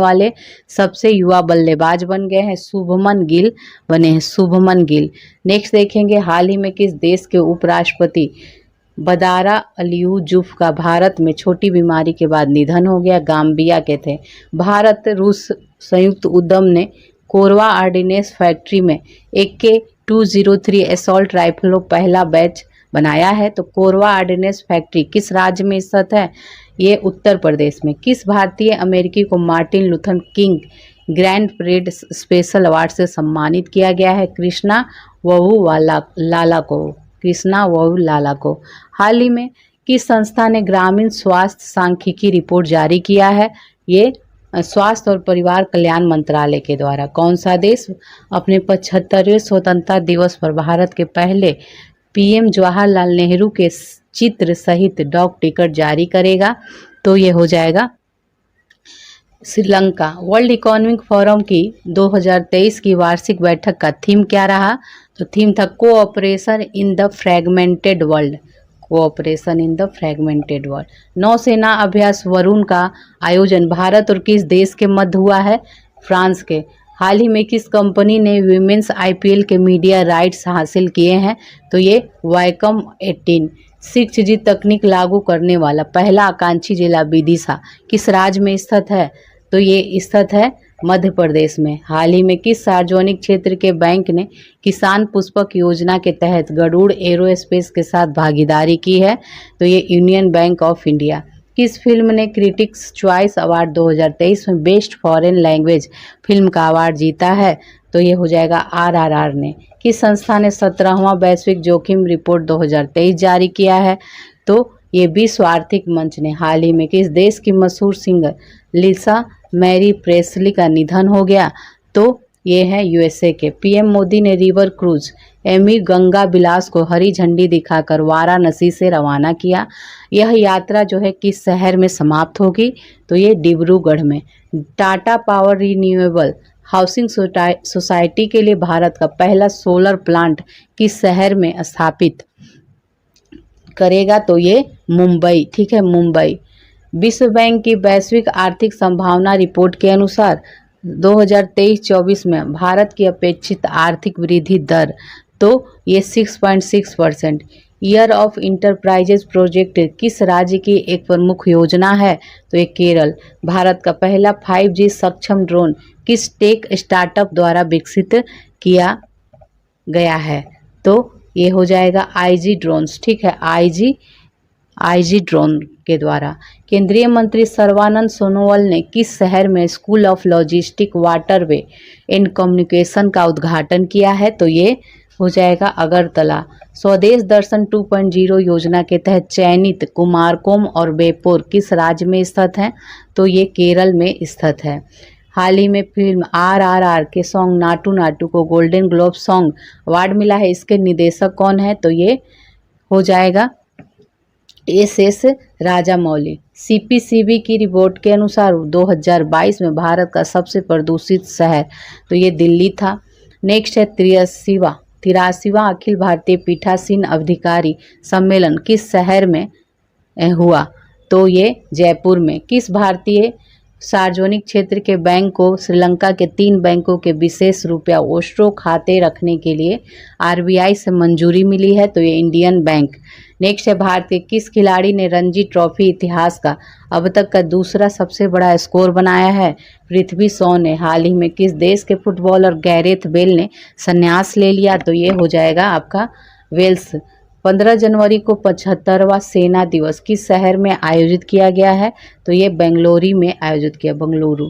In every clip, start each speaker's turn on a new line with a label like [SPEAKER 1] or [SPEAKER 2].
[SPEAKER 1] वाले सबसे युवा बल्लेबाज बन गए हैं, शुभमन गिल बने हैं, शुभमन गिल। नेक्स्ट देखेंगे, हाल ही में किस देश के उपराष्ट्रपति बदारा अलियूजुफ का भारत में छोटी बीमारी के बाद निधन हो गया? गाम्बिया के थे। भारत रूस संयुक्त उद्यम ने कोरवा ऑर्डिनेंस फैक्ट्री में AK-203 असॉल्ट राइफलों पहला बैच बनाया है। तो कोरवा ऑर्डिनेंस फैक्ट्री किस राज्य में स्थित है? ये उत्तर प्रदेश में। किस भारतीय अमेरिकी को Martin Luther king grand parade special award से सम्मानित किया गया है? कृष्णा लाला को। कृष्णा लाला को। हाल ही में किस संस्था ने ग्रामीण स्वास्थ्य सांख्यिकी रिपोर्ट जारी किया है? ये स्वास्थ्य और परिवार कल्याण मंत्रालय के द्वारा। कौन सा देश अपने 75वें स्वतंत्रता दिवस पर भारत के पहले PM जवाहरलाल नेहरू के चित्र सहित डाक टिकट जारी करेगा? तो ये हो जाएगा श्रीलंका। वर्ल्ड इकोनॉमिक फोरम की 2023 की वार्षिक बैठक का थीम क्या रहा? तो थीम था cooperation in the fragmented world. Cooperation in the fragmented world. नौसेना अभ्यास वरुण का आयोजन भारत और किस देश के मध्य हुआ है? फ्रांस के। हाल ही में किस कंपनी ने विमेंस IPL के मीडिया राइट्स हासिल किए हैं? तो ये वाइकम 18। 6G तकनीक लागू करने वाला पहला आकांक्षी जिला विदिशा किस राज्य में स्थित है? तो ये स्थित है मध्य प्रदेश में। हाल ही में किस सार्वजनिक क्षेत्र के बैंक ने किसान पुष्पक योजना के तहत गरुड़ एरोस्पेस के साथ भागीदारी की है? तो ये यूनियन बैंक ऑफ इंडिया। किस फिल्म ने क्रिटिक्स चॉइस अवार्ड 2023 में बेस्ट फॉरेन लैंग्वेज फिल्म का अवार्ड जीता है? तो ये हो जाएगा RRR ने। किस संस्था ने 17वां वैश्विक जोखिम रिपोर्ट 2023 जारी किया है? तो ये विश्व आर्थिक मंच ने। हाल ही में किस देश की मशहूर सिंगर लिसा मैरी प्रेस्ली का निधन हो गया? तो ये है USA के। PM मोदी ने river cruise M V Ganga Vilas को हरी झंडी दिखाकर वाराणसी से रवाना किया। यह यात्रा जो है किस शहर में समाप्त होगी? तो ये डिब्रूगढ़ में। Tata power renewable housing society के लिए भारत का पहला सोलर प्लांट किस शहर में स्थापित करेगा? तो ये मुंबई। ठीक है, मुंबई। विश्व बैंक की वैश्विक आर्थिक संभावना रिपोर्ट के अनुसार 2023-24 में भारत की अपेक्षित आर्थिक वृद्धि दर तो ये 6.6%। ईयर ऑफ इंटरप्राइजेज प्रोजेक्ट किस राज्य की एक प्रमुख योजना है? तो ये केरल। भारत का पहला 5G सक्षम ड्रोन किस टेक स्टार्टअप द्वारा विकसित किया गया है? तो ये हो जाएगा IG ड्रोन्स। ठीक है, IG ड्रोन के द्वारा। केंद्रीय मंत्री सर्बानंद सोनोवाल ने किस शहर में school of logistic waterway and communication का उद्घाटन किया है? तो ये हो जाएगा अगरतला। स्वदेश दर्शन 2.0 योजना के तहत चयनित कुमारकोम और बेपोर किस राज्य में स्थित हैं? तो ये केरल में स्थित है। हाल ही में फिल्म RRR के सॉन्ग नाटू नाटू को गोल्डन ग्लोब सॉन्ग अवार्ड मिला है। इसके निर्देशक कौन है? तो ये हो जाएगा SS राजामौली। CPCB की रिपोर्ट के अनुसार 2022 में भारत का सबसे प्रदूषित शहर तो ये दिल्ली था। नेक्स्ट है 83वां अखिल भारतीय पीठासीन अधिकारी सम्मेलन किस शहर में हुआ? तो ये जयपुर में। किस भारतीय सार्वजनिक क्षेत्र के बैंक को श्रीलंका के 3 बैंकों के विशेष रुपया ओस्ट्रो खाते रखने के लिए RBI से मंजूरी मिली है? तो ये इंडियन बैंक। नेक्स्ट है, भारत के किस खिलाड़ी ने रणजी ट्रॉफी इतिहास का अब तक का दूसरा सबसे बड़ा स्कोर बनाया है? पृथ्वी शॉ ने। हाल ही में किस देश के फुटबॉलर गैरेथ बेल ने संन्यास ले लिया? तो ये हो जाएगा आपका वेल्स। 15 जनवरी को 75वां सेना दिवस किस शहर में आयोजित किया गया है? तो ये बेंगलुरु में आयोजित किया, बेंगलुरु।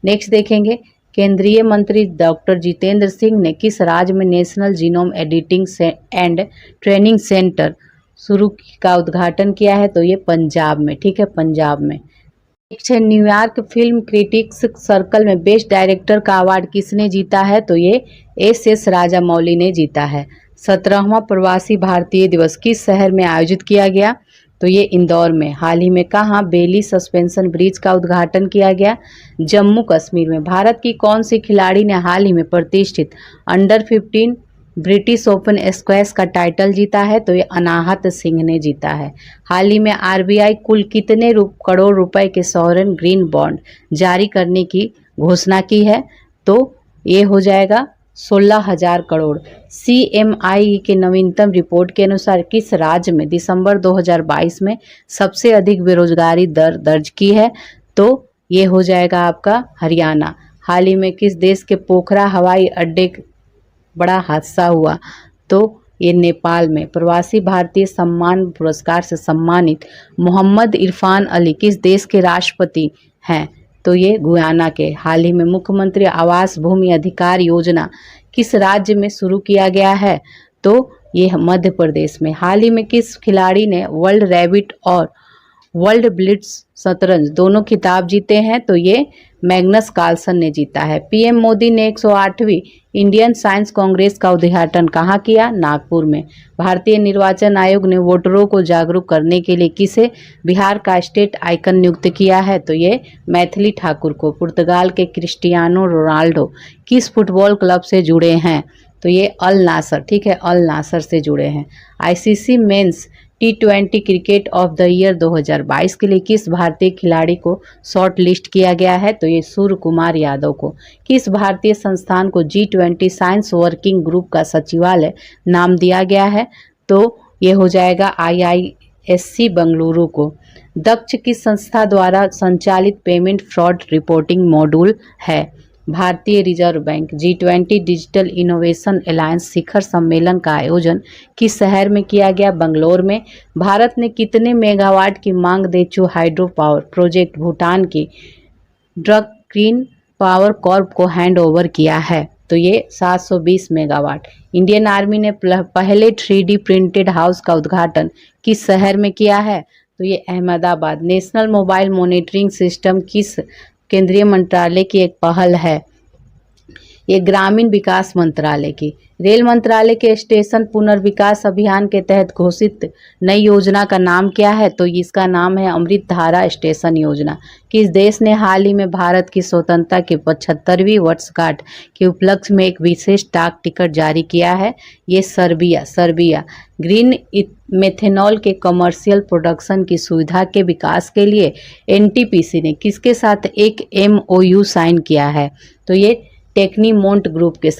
[SPEAKER 1] नेक्स्ट देखेंगे, केंद्रीय मंत्री डॉक्टर जितेंद्र सिंह ने किस राज्य में national genome editing and training centre शुरू का उद्घाटन किया है? तो ये पंजाब में। ठीक है, पंजाब में। नेक्स्ट है, न्यूयॉर्क फिल्म क्रिटिक्स सर्कल में बेस्ट डायरेक्टर का अवार्ड किसने जीता है? तो ये SS राजामौली ने जीता है। 17वां प्रवासी भारतीय दिवस किस शहर में आयोजित किया गया? तो ये इंदौर में। हाल ही में कहाँ बेली सस्पेंशन ब्रिज का उद्घाटन किया गया? जम्मू कश्मीर में। भारत की कौन सी खिलाड़ी ने हाल ही में प्रतिष्ठित अंडर 15 ब्रिटिश ओपन स्क्वैश का टाइटल जीता है? तो ये अनाहत सिंह ने जीता है। हाल ही में आरबीआई कुल कितने करोड़ रुपए के सॉवरेन ग्रीन बॉन्ड जारी करने की घोषणा की है? तो ये हो जाएगा 16,000 करोड़। CMI के नवीनतम रिपोर्ट के अनुसार किस राज्य में दिसंबर 2022 में सबसे अधिक बेरोजगारी दर दर्ज की है? तो ये हो जाएगा आपका हरियाणा। हाल ही में किस देश के पोखरा हवाई अड्डे बड़ा हादसा हुआ? तो ये नेपाल में। प्रवासी भारतीय सम्मान पुरस्कार से सम्मानित मोहम्मद इरफान अली किस देश के राष्ट्रपति हैं? तो ये गुयाना के। हाल ही में मुख्यमंत्री आवास भूमि अधिकार योजना किस राज्य में शुरू किया गया है? तो ये मध्य प्रदेश में। हाल ही में किस खिलाड़ी ने वर्ल्ड रैबिट और वर्ल्ड ब्लिट्ज शतरंज दोनों खिताब जीते हैं? तो ये मैग्नस कार्लसन ने जीता है। पीएम मोदी ने 108वीं इंडियन साइंस कांग्रेस का उद्घाटन कहाँ किया? नागपुर में। भारतीय निर्वाचन आयोग ने वोटरों को जागरूक करने के लिए किसे बिहार का स्टेट आइकन नियुक्त किया है? तो ये मैथिली ठाकुर को। पुर्तगाल के क्रिस्टियानो रोनाल्डो किस फुटबॉल क्लब से जुड़े हैं? तो ये अल नासर, ठीक है, अल नासर से जुड़े हैं। ICC men's T20 cricket of the year 2022 के लिए किस भारतीय खिलाड़ी को शॉर्ट लिस्ट किया गया है? तो ये सूर्य कुमार यादव को। किस भारतीय संस्थान को G20 साइंस वर्किंग ग्रुप का सचिवालय नाम दिया गया है? तो ये हो जाएगा IISc बेंगलुरु को। दक्ष किस संस्था द्वारा संचालित पेमेंट फ्रॉड रिपोर्टिंग मॉड्यूल है? भारतीय reserve bank. G20 digital innovation alliance शिखर सम्मेलन का आयोजन किस शहर में किया गया? बंगलौर में। भारत ने कितने मेगावाट की मांग देचू हाइड्रो पावर प्रोजेक्ट भूटान की ड्रग ग्रीन पावर कॉर्प को हैंड ओवर किया है? तो ये 720 मेगावाट। इंडियन आर्मी ने पहले 3D प्रिंटेड हाउस का उद्घाटन किस शहर में किया है? तो ये Ahmedabad. National mobile monitoring system किस केंद्रीय मंत्रालय की एक पहल है? ये ग्रामीण विकास मंत्रालय की। रेल मंत्रालय के स्टेशन पुनर्विकास अभियान के तहत घोषित नई योजना का नाम क्या है? तो इसका नाम है अमृत धारा स्टेशन योजना। किस देश ने हाल ही में भारत की स्वतंत्रता की 75वीं वर्षगांठ के उपलक्ष्य में एक विशेष डाक टिकट जारी किया है? ये सर्बिया। ग्रीन मेथेनॉल के कमर्शियल प्रोडक्शन की सुविधा के विकास के लिए NTPC ने किसके साथ एक MOU साइन किया है? तो ये टेक्नीमोंट ग्रुप के साथ।